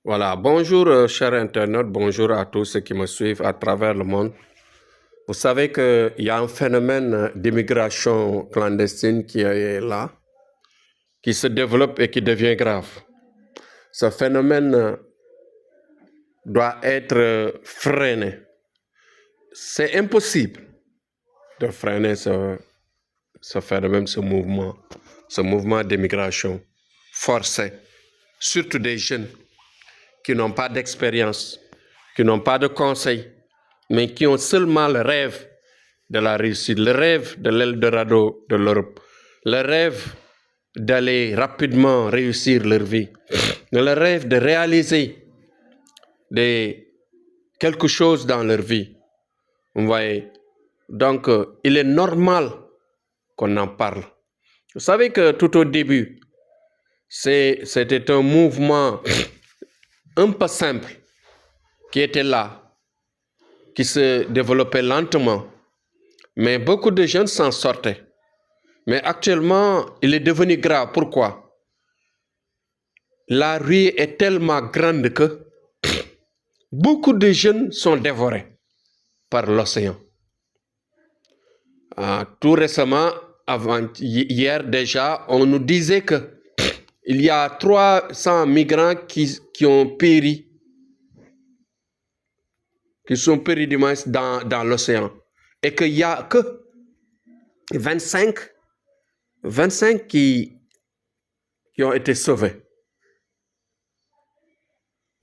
Voilà, bonjour chers internautes, bonjour à tous ceux qui me suivent à travers le monde. Vous savez qu'il y a un phénomène d'immigration clandestine qui est là, qui se développe et qui devient grave. Ce phénomène doit être freiné. C'est impossible de freiner ce phénomène, ce mouvement d'immigration forcé, surtout des jeunes qui n'ont pas d'expérience, qui n'ont pas de conseils, mais qui ont seulement le rêve de la réussite, le rêve de l'Eldorado de l'Europe, le rêve d'aller rapidement réussir leur vie, le rêve de réaliser quelque chose dans leur vie. Vous voyez? Donc, il est normal qu'on en parle. Vous savez que tout au début, c'était un mouvement un peu simple qui était là, qui se développait lentement, mais beaucoup de jeunes s'en sortaient. Mais actuellement, il est devenu grave. Pourquoi? La rue est tellement grande que beaucoup de jeunes sont dévorés par l'océan. Tout récemment, hier déjà, on nous disait que il y a 300 migrants qui ont péri, qui sont péris du moins dans l'océan. Et qu'il n'y a que 25 qui ont été sauvés.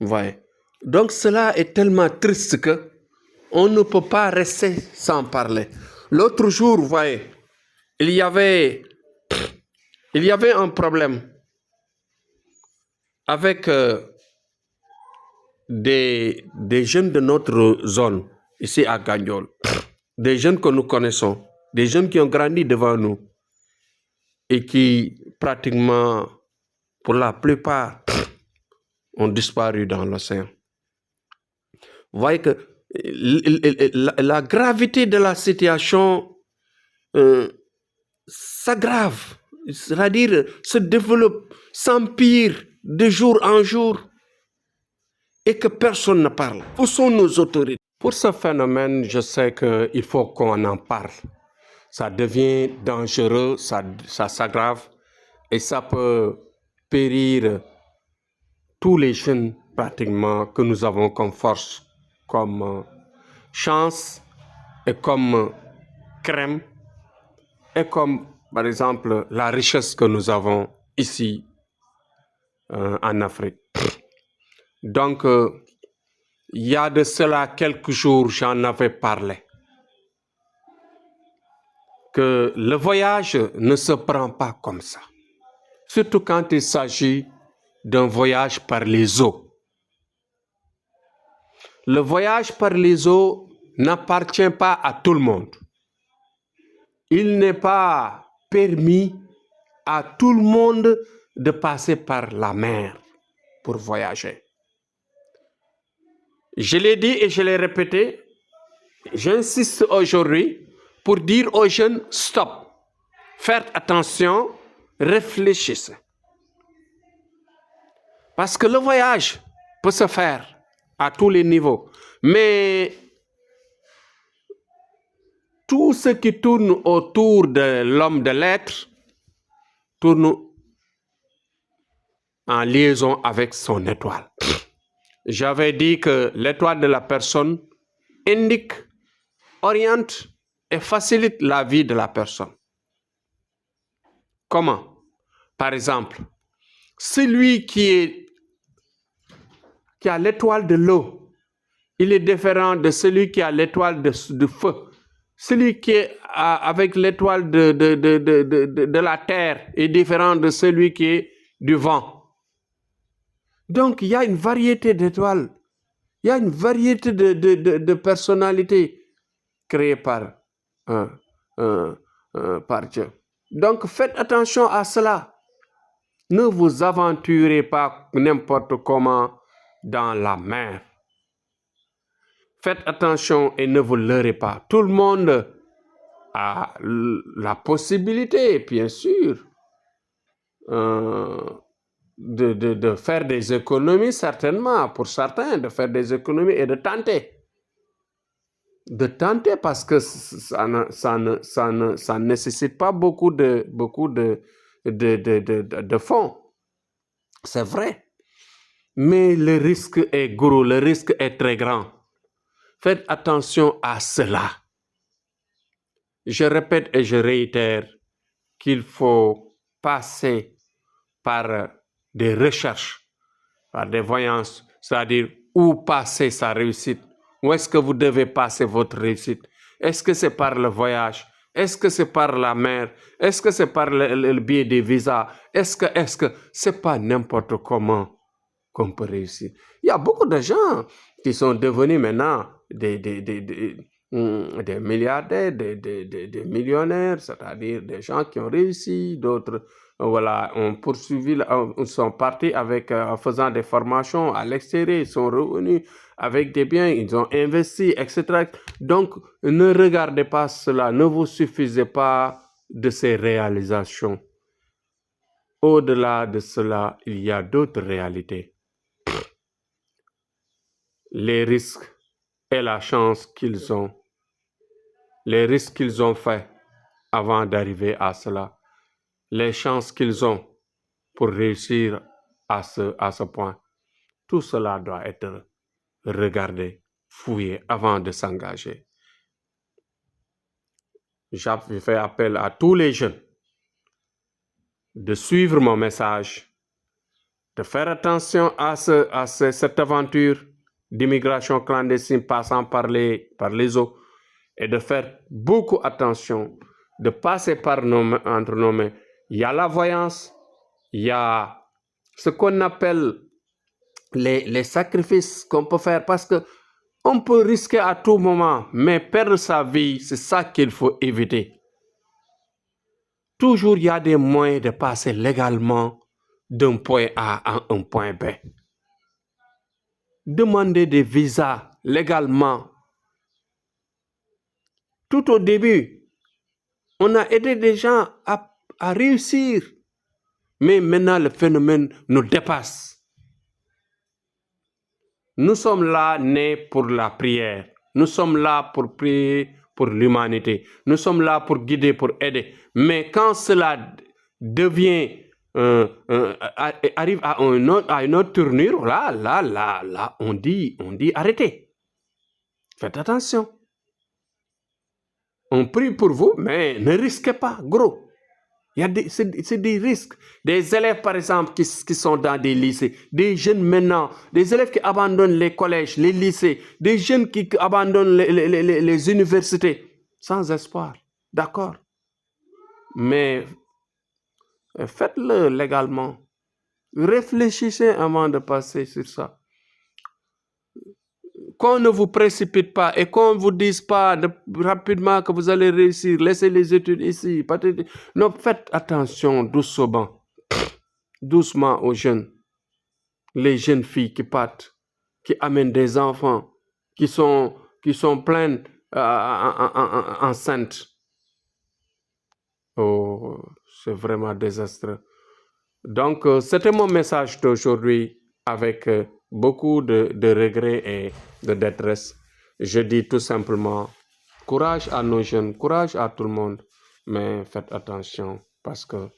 Ouais. Donc cela est tellement triste que on ne peut pas rester sans parler. L'autre jour, vous voyez, il y avait un problème avec des jeunes de notre zone, ici à Gagnol, des jeunes que nous connaissons, des jeunes qui ont grandi devant nous et qui pratiquement, pour la plupart, ont disparu dans l'océan. Vous voyez que la gravité de la situation s'aggrave, c'est-à-dire se développe, s'empire de jour en jour et que personne ne parle. Où sont nos autorités? Pour ce phénomène, je sais qu'il faut qu'on en parle. Ça devient dangereux, ça s'aggrave et ça peut périr tous les jeunes pratiquement que nous avons comme force, comme chance et comme crème et comme par exemple la richesse que nous avons ici en Afrique. Donc, il y a de cela quelques jours, j'en avais parlé, que le voyage ne se prend pas comme ça, surtout quand il s'agit d'un voyage par les eaux. Le voyage par les eaux n'appartient pas à tout le monde. Il n'est pas permis à tout le monde de passer par la mer pour voyager. Je l'ai dit et je l'ai répété, j'insiste aujourd'hui pour dire aux jeunes, stop, faites attention, réfléchissez. Parce que le voyage peut se faire à tous les niveaux, mais tout ce qui tourne autour de l'homme de lettres tourne en liaison avec son étoile. J'avais dit que l'étoile de la personne indique, oriente et facilite la vie de la personne. Comment? Par exemple, celui qui a l'étoile de l'eau, il est différent de celui qui a l'étoile de feu. Celui qui est avec l'étoile de la terre est différent de celui qui est du vent. Donc, il y a une variété d'étoiles. Il y a une variété de personnalités créées par Dieu. Donc, faites attention à cela. Ne vous aventurez pas n'importe comment dans la mer. Faites attention et ne vous leurrez pas. Tout le monde a la possibilité, bien sûr, de faire des économies, certainement, pour certains, de faire des économies et de tenter. De tenter parce que ça ne nécessite pas beaucoup de fonds. C'est vrai. Mais le risque est gros, le risque est très grand. Faites attention à cela. Je répète et je réitère qu'il faut passer par des recherches, par des voyances, c'est-à-dire où passer sa réussite. Où est-ce que vous devez passer votre réussite? Est-ce que c'est par le voyage? Est-ce que c'est par la mer? Est-ce que c'est par le biais des visas? Est-ce que c'est pas n'importe comment qu'on peut réussir? Il y a beaucoup de gens qui sont devenus maintenant des milliardaires, des millionnaires, c'est-à-dire des gens qui ont réussi, d'autres voilà, ont poursuivi, sont partis avec, en faisant des formations à l'extérieur, ils sont revenus avec des biens, ils ont investi, etc. Donc, ne regardez pas cela, ne vous suffisez pas de ces réalisations. Au-delà de cela, il y a d'autres réalités. Les risques et la chance qu'ils ont, les risques qu'ils ont faits avant d'arriver à cela, les chances qu'ils ont pour réussir à ce point. Tout cela doit être regardé, fouillé avant de s'engager. Je fais appel à tous les jeunes de suivre mon message, de faire attention à cette aventure d'immigration clandestine passant par les eaux et de faire beaucoup attention, de passer par entre nos mains. Il y a la voyance, il y a ce qu'on appelle les sacrifices qu'on peut faire parce que on peut risquer à tout moment, mais perdre sa vie, c'est ça qu'il faut éviter. Toujours, il y a des moyens de passer légalement d'un point A à un point B. Demander des visas légalement. Tout au début, on a aidé des gens à réussir. Mais maintenant, le phénomène nous dépasse. Nous sommes là nés pour la prière. Nous sommes là pour prier pour l'humanité. Nous sommes là pour guider, pour aider. Mais quand cela devient, arrive à une autre tournure, là, on dit arrêtez. Faites attention. On prie pour vous, mais ne risquez pas, gros. C'est des risques. Des élèves, par exemple, qui sont dans des lycées, des jeunes maintenant, des élèves qui abandonnent les collèges, les lycées, des jeunes qui abandonnent les universités, sans espoir. D'accord. Mais faites-le légalement. Réfléchissez avant de passer sur ça. Qu'on ne vous précipite pas et qu'on ne vous dise pas rapidement que vous allez réussir, laissez les études ici. Non, faites attention doucement, doucement aux jeunes. Les jeunes filles qui partent, qui amènent des enfants, qui sont pleines enceintes. Oh, c'est vraiment désastreux. Donc, c'était mon message d'aujourd'hui avec beaucoup de regrets et de détresse. Je dis tout simplement, courage à nos jeunes, courage à tout le monde, mais faites attention parce que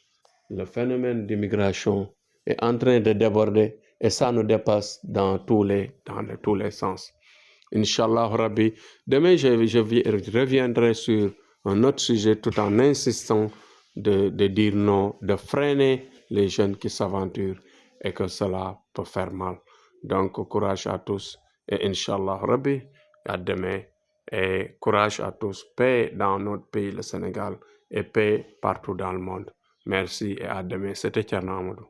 le phénomène d'immigration est en train de déborder et ça nous dépasse dans tous les sens. Inch'Allah Rabbi, demain je reviendrai sur un autre sujet tout en insistant de dire non, de freiner les jeunes qui s'aventurent et que cela peut faire mal. Donc courage à tous et Inch'Allah Rabbi, à demain et courage à tous, paix dans notre pays le Sénégal et paix partout dans le monde. Merci et à demain. C'était Thierno Amadou.